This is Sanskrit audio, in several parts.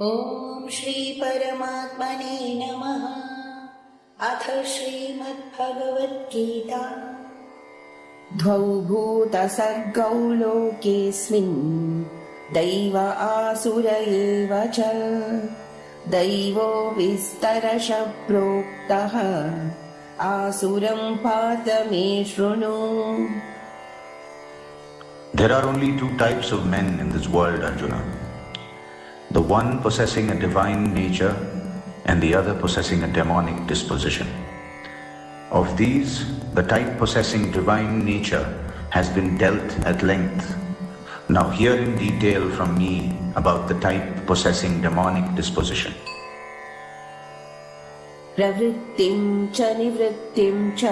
ॐ श्री परमात्मने नमः। अथ श्रीमद्भगवद्गीता। द्वौ भूतसर्गौ लोकेऽस्मिन् दैव आसुर एव च। दैवो विस्तरशः प्रोक्तः आसुरं पार्थ मे शृणु। There are only two types of men in this world, Arjuna. The one possessing a divine nature and the other possessing a demonic disposition. Of these, the type possessing divine nature has been dealt at length. Now hear in detail from me about the type possessing demonic disposition. प्रवृत्तिं च निवृत्तिं च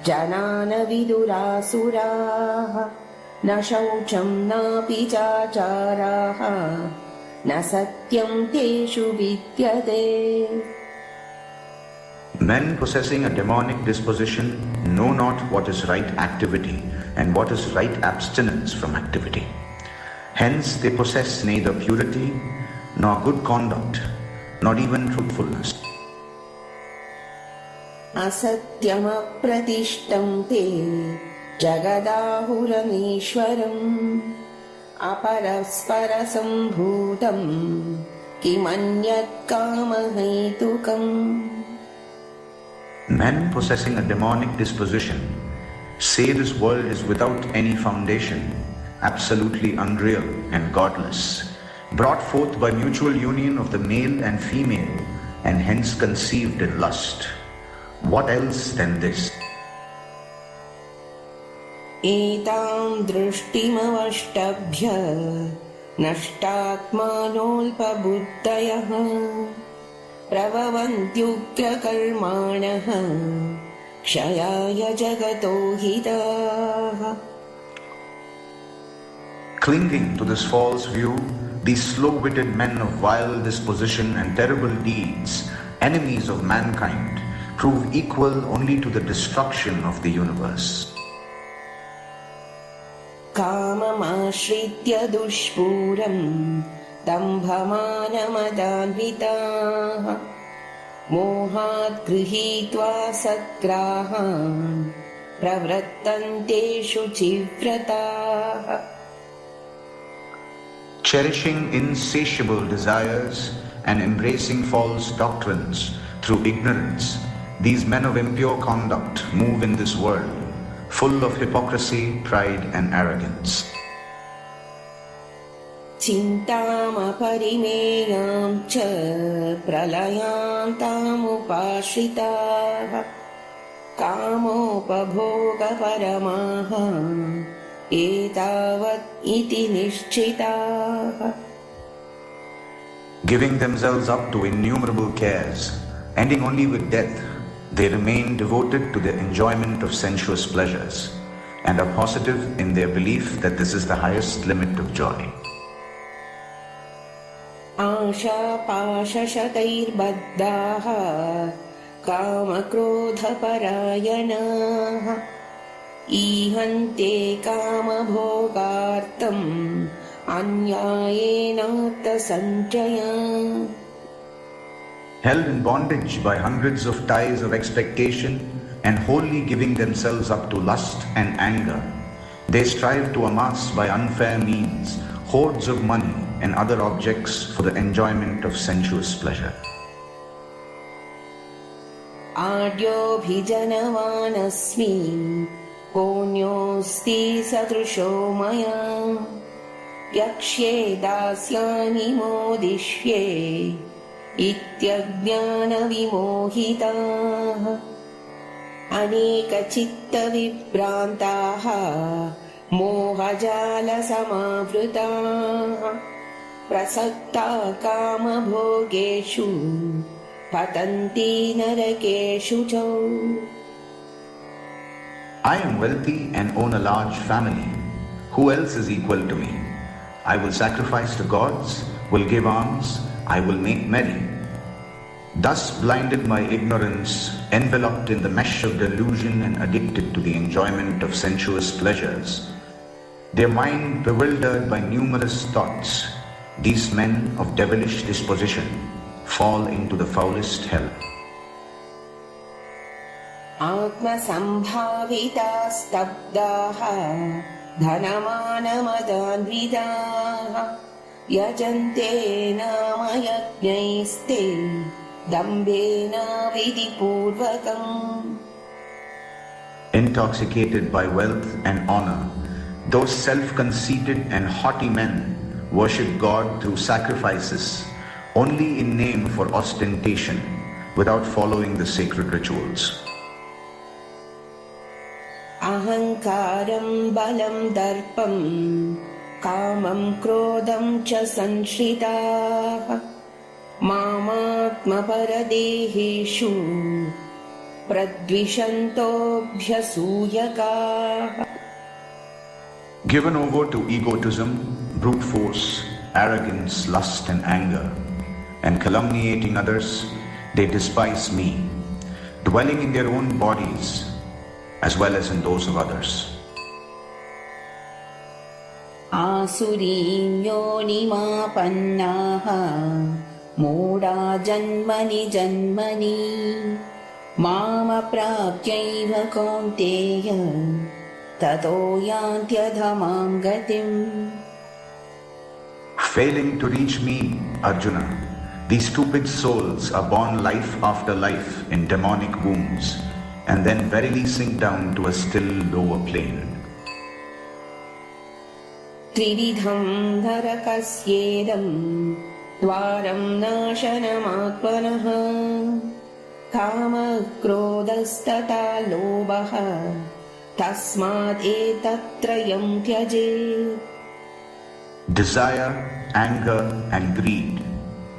जनान विदुरासुराः। न शौचं नापि चाचाराः न सत्यं तेषु विद्यते। Men possessing a demonic disposition know not what is right activity and what is right abstinence from activity. Hence they possess neither purity nor good conduct, not even truthfulness. असत्यमप्रतिष्ठं ते जगदाहुरनीश्वरम् अपरस्परसम्भूतं किमन्यत् कामहेतुकम्। Men possessing a demonic disposition say this world is without any foundation, absolutely unreal and godless, brought forth by mutual union of the male and female, and hence conceived in lust. What else than this? एतां दृष्टिमवष्टभ्य नष्टात्मानोऽल्पबुद्धयः प्रभवन्त्युग्रकर्माणः क्षयाय जगतो हिताः। Clinging to this false view, these slow-witted men of vile disposition and terrible deeds, enemies of mankind, prove equal only to the destruction of the universe. काममाश्रित्य दुष्पूरम् दम्भमानमदान्विताः मोहात् गृहीत्वा सद्ग्राहान् प्रवर्तन्ते शुचिव्रताः। Cherishing insatiable desires and embracing false doctrines through ignorance, these men of impure conduct move in this world, full of hypocrisy, pride and arrogance. चिन्तामपरिमेयां च प्रलयान्तामुपाश्रिताः कामोपभोगपरमाः एतावत् इति निश्चिताः। Giving themselves up to innumerable cares, ending only with death, they remain devoted to the enjoyment of sensuous pleasures and are positive in their belief that this is the highest limit of joy. आशापाशशतैर्बद्धाः कामक्रोधपरायणाः ईहन्ते कामभोगार्थम् अन्यायेनार्थसञ्चयान्। Held in bondage by hundreds of ties of expectation and wholly giving themselves up to lust and anger, they strive to amass by unfair means hoards of money and other objects for the enjoyment of sensuous pleasure. आड्योऽभिजनवानस्मि कोऽन्योऽस्ति सदृशो मया यक्ष्ये दास्यामि मोदिष्ये इत्यज्ञानविमोहिताः। अनेकचित्तविभ्रान्ताः मोहजालसमावृताः प्रसक्ता कामभोगेषु पतन्ति नरकेषु च। I am wealthy and own a large family. Who else is equal to me? I will sacrifice to gods, will give alms, I will make merry. Thus blinded by ignorance, enveloped in the mesh of delusion and addicted to the enjoyment of sensuous pleasures, their mind bewildered by numerous thoughts, these men of devilish disposition fall into the foulest hell. आत्मसम्भावितास्तब्धाः धनमानमदान्विताः यजन्ते नाम यज्ञैस्ते दम्भेन विधिपूर्वकम्. Intoxicated by wealth and honor, those self-conceited and haughty men worship God through sacrifices only in name for ostentation without following the sacred rituals. अहङ्कारं बलं दर्पं कामं क्रोधं च संश्रिताः मामात्मपरदेहेषु प्रद्विषन्तोऽभ्यसूयकाः. Given over to egotism, brute force, arrogance, lust and anger, and calumniating others, they despise me, dwelling in their own bodies as well as in those of others. आसुरीं योनिमापन्नाः मूढा जन्मनि जन्मनि मामप्राप्यैव कौन्तेय ततो यान्त्यधमां गतिम्. Failing to reach me, Arjuna, these stupid souls are born life after life in demonic wombs and then verily sink down to a still lower plane. त्रिविधं नरकस्येदं द्वारं नाशनमात्मनः कामः क्रोधस्तथा लोभः तस्मात् एतत्त्रयं त्यजेत्. Desire, anger and greed,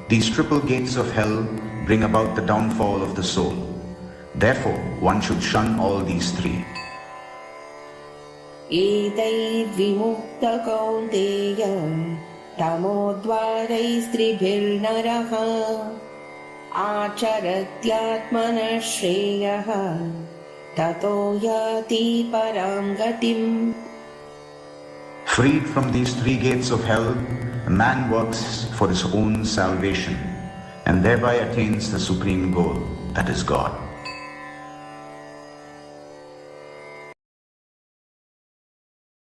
these triple gates of hell bring about the downfall of the soul. Therefore, one should shun all these three. एतैर्विमुक्त Kaunteya तमोद्वारैस्त्रिभिर्नरः आचरत्यात्मनः श्रेयः ततो याति परां गतिम्. Freed from these three gates of hell, a man works for his own salvation and thereby attains the supreme goal, that is God.